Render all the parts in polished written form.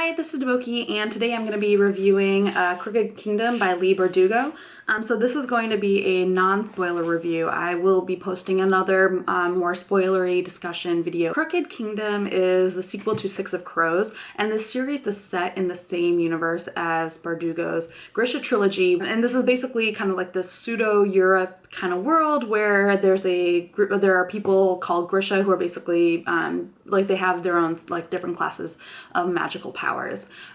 Hi, this is Deboki, and today I'm going to be reviewing Crooked Kingdom by Leigh Bardugo. So this is going to be a non-spoiler review. I will be posting another more spoilery discussion video. Crooked Kingdom is the sequel to Six of Crows, and this series is set in the same universe as Bardugo's Grisha trilogy. And this is basically kind of like this pseudo-Europe kind of world where there are people called Grisha who are basically like they have their own like different classes of magical powers.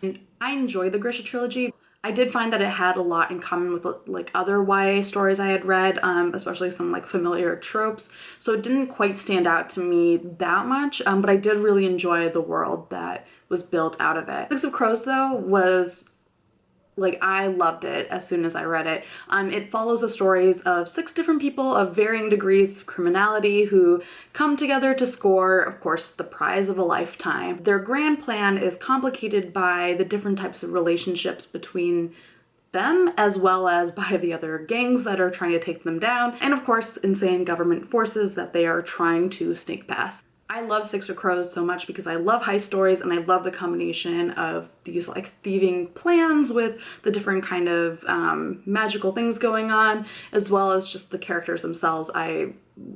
And I enjoy the Grisha trilogy. I did find that it had a lot in common with like other YA stories I had read, especially some like familiar tropes. So it didn't quite stand out to me that much, but I did really enjoy the world that was built out of it. Six of Crows though was like, I loved it as soon as I read it. It follows the stories of 6 different people of varying degrees of criminality who come together to score, of course, the prize of a lifetime. Their grand plan is complicated by the different types of relationships between them as well as by the other gangs that are trying to take them down, and of course, insane government forces that they are trying to sneak past. I love Six of Crows so much because I love heist stories and I love the combination of these like thieving plans with the different kind of magical things going on, as well as just the characters themselves. I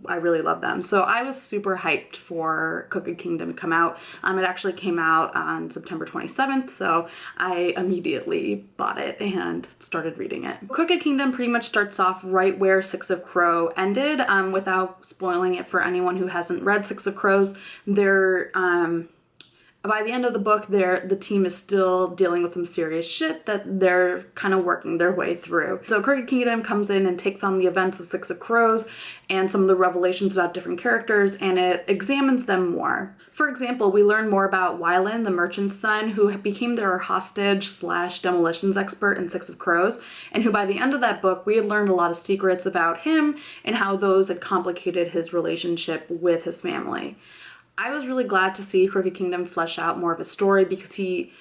really love them. So I was super hyped for Crooked Kingdom to come out. It actually came out on September 27th, so I immediately bought it and started reading it. Crooked Kingdom pretty much starts off right where Six of Crow ended, without spoiling it for anyone who hasn't read Six of Crows. By the end of the book, the team is still dealing with some serious shit that they're kind of working their way through. So Crooked Kingdom comes in and takes on the events of Six of Crows and some of the revelations about different characters, and it examines them more. For example, we learn more about Wylan, the merchant's son, who became their hostage/demolitions expert in Six of Crows, and who by the end of that book, we had learned a lot of secrets about him and how those had complicated his relationship with his family. I was really glad to see Crooked Kingdom flesh out more of his story because he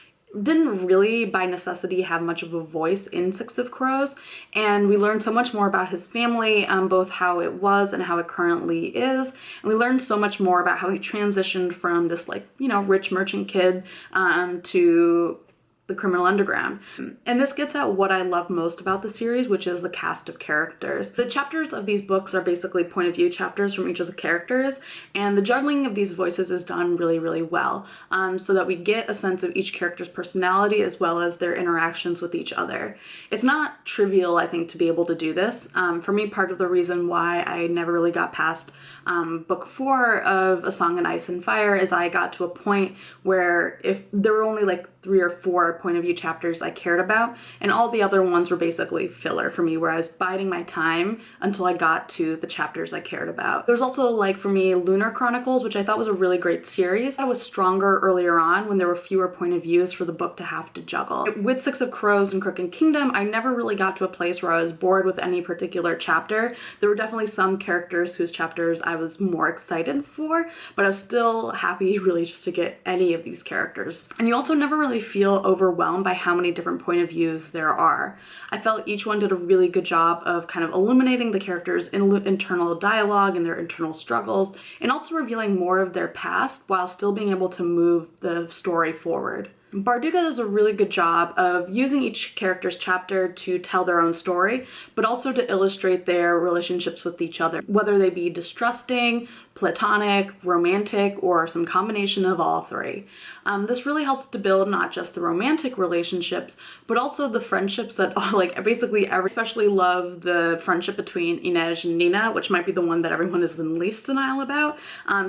didn't really, by necessity, have much of a voice in Six of Crows, and we learned so much more about his family, both how it was and how it currently is, and we learned so much more about how he transitioned from this, like, you know, rich merchant kid to the criminal underground. And this gets at what I love most about the series, which is the cast of characters. The chapters of these books are basically point of view chapters from each of the characters, and the juggling of these voices is done really, really well, so that we get a sense of each character's personality as well as their interactions with each other. It's not trivial, I think, to be able to do this. For me, part of the reason why I never really got past book 4 of A Song in Ice and Fire is I got to a point where if there were only like 3 or 4 point of view chapters I cared about, and all the other ones were basically filler for me, where I was biding my time until I got to the chapters I cared about. There's also, like, for me, Lunar Chronicles, which I thought was a really great series. I was stronger earlier on when there were fewer point of views for the book to have to juggle. With Six of Crows and Crooked Kingdom, I never really got to a place where I was bored with any particular chapter. There were definitely some characters whose chapters I was more excited for, but I was still happy really just to get any of these characters. And you also never really feel overwhelmed by how many different point of views there are. I felt each one did a really good job of kind of illuminating the characters' internal dialogue and their internal struggles, and also revealing more of their past while still being able to move the story forward. Bardugo does a really good job of using each character's chapter to tell their own story, but also to illustrate their relationships with each other, whether they be distrusting, platonic, romantic, or some combination of all 3. This really helps to build not just the romantic relationships, but also the friendships that especially love the friendship between Inej and Nina, which might be the one that everyone is in least denial about.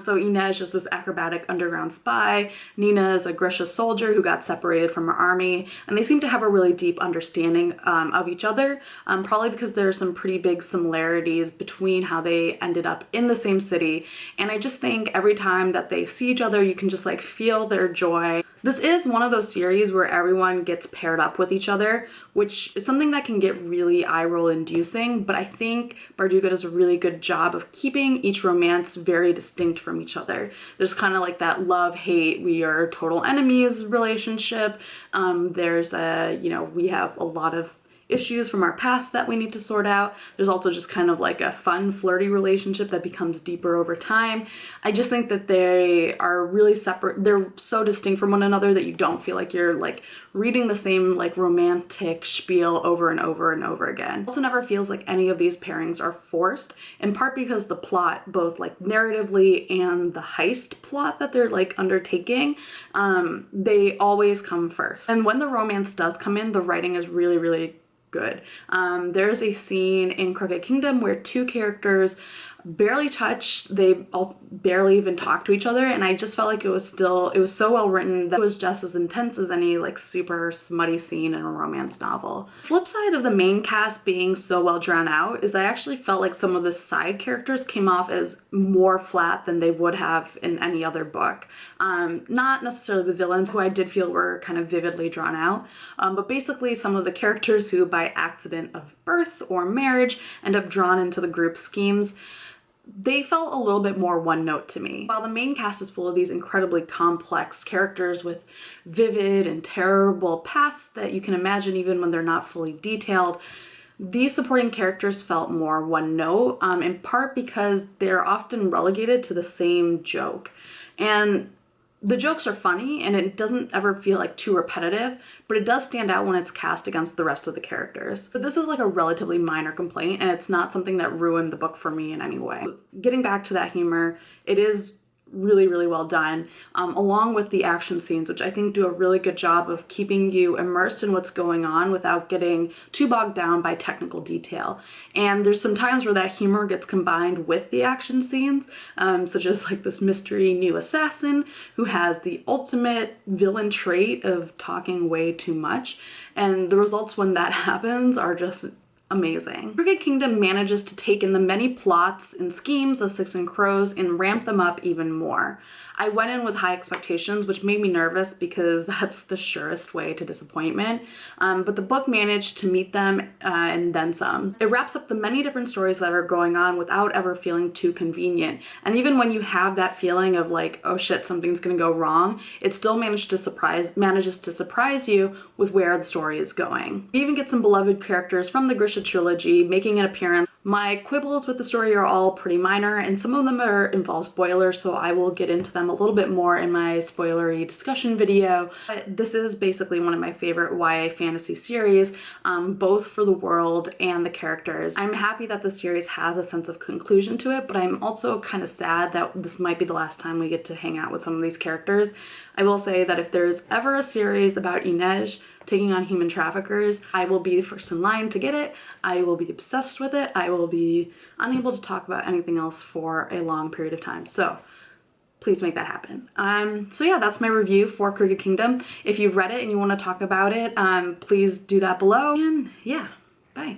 So Inej is this acrobatic underground spy, Nina is a Grisha soldier who got separated from her army, and they seem to have a really deep understanding of each other, probably because there are some pretty big similarities between how they ended up in the same city, and I just think every time that they see each other, you can just like feel their joy. This is one of those series where everyone gets paired up with each other, which is something that can get really eye-roll inducing, but I think Bardugo does a really good job of keeping each romance very distinct from each other. There's kind of like that love-hate, we are total enemies relationship. There's we have a lot of issues from our past that we need to sort out. There's also just kind of like a fun, flirty relationship that becomes deeper over time. I just think that they are really separate. They're so distinct from one another that you don't feel like you're like reading the same like romantic spiel over and over and over again. It also never feels like any of these pairings are forced, in part because the plot, both like narratively and the heist plot that they're like undertaking, they always come first. And when the romance does come in, the writing is really, really good. There's a scene in Crooked Kingdom where two characters barely touch, they all barely even talk to each other, and I just felt like it was so well written that it was just as intense as any like super smutty scene in a romance novel. The flip side of the main cast being so well drawn out is I actually felt like some of the side characters came off as more flat than they would have in any other book. Not necessarily the villains, who I did feel were kind of vividly drawn out, but basically some of the characters who by accident of birth or marriage end up drawn into the group schemes, they felt a little bit more one note to me. While the main cast is full of these incredibly complex characters with vivid and terrible pasts that you can imagine even when they're not fully detailed, these supporting characters felt more one note, in part because they're often relegated to the same joke. And the jokes are funny and it doesn't ever feel like too repetitive, but it does stand out when it's cast against the rest of the characters. But this is like a relatively minor complaint and it's not something that ruined the book for me in any way. Getting back to that humor, it is really, really well done, along with the action scenes, which I think do a really good job of keeping you immersed in what's going on without getting too bogged down by technical detail. And there's some times where that humor gets combined with the action scenes, such as like this mystery new assassin who has the ultimate villain trait of talking way too much, and the results when that happens are just amazing. Crooked Kingdom manages to take in the many plots and schemes of Six and Crows and ramp them up even more. I went in with high expectations, which made me nervous because that's the surest way to disappointment, but the book managed to meet them and then some. It wraps up the many different stories that are going on without ever feeling too convenient, and even when you have that feeling of like, oh shit, something's gonna go wrong, it still manages to surprise you with where the story is going. We even get some beloved characters from the Grisha trilogy making an appearance. My quibbles with the story are all pretty minor, and some of them involve spoilers, so I will get into them a little bit more in my spoilery discussion video. But this is basically one of my favorite YA fantasy series, both for the world and the characters. I'm happy that the series has a sense of conclusion to it, but I'm also kind of sad that this might be the last time we get to hang out with some of these characters. I will say that if there's ever a series about Inej taking on human traffickers, I will be the first in line to get it. I will be obsessed with it. I will be unable to talk about anything else for a long period of time. So please make that happen. So yeah, that's my review for Crooked Kingdom. If you've read it and you want to talk about it, please do that below. And yeah, bye.